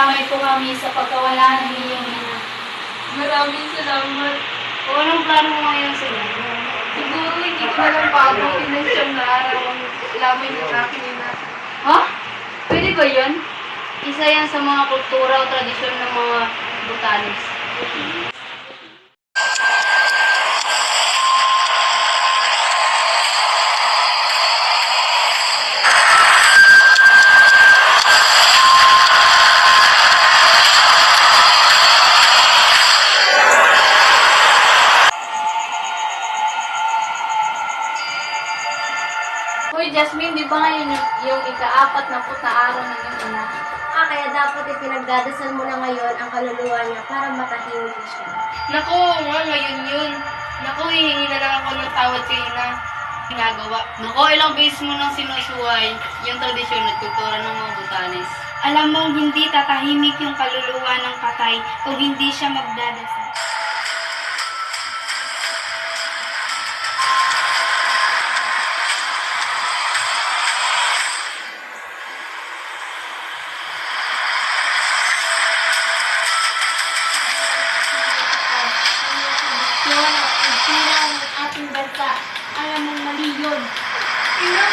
Nagdadamay po kami sa pagkawala ng iyong ina. Maraming salamat. O anong plano mo ngayon sila? Siguro hindi ko na lang paabutin ng siyang na araw ang lamay ng aking ina. Ha? Pwede ba yun? Isa yan sa mga kultura o tradisyon ng mga Butanes. Hoy, Jasmine, di ba ngayon yung ika-4 na araw ng iyong ina? Kaya dapat ipinagdadasal mo na ngayon ang kaluluwa niya para matahimik siya. Naku, nga ngayon yun. Naku, hihingi na lang ako ng tawad kay ina. Ginagawa. Nako, ilang beses mo nang sinusuway yung tradisyon at kultura ng mga Butanes. Alam mong hindi tatahimik yung kaluluwa ng patay kung hindi siya magdadasal. Yun ang kultura ng ating bansa. Alam mong mali yun. Ina,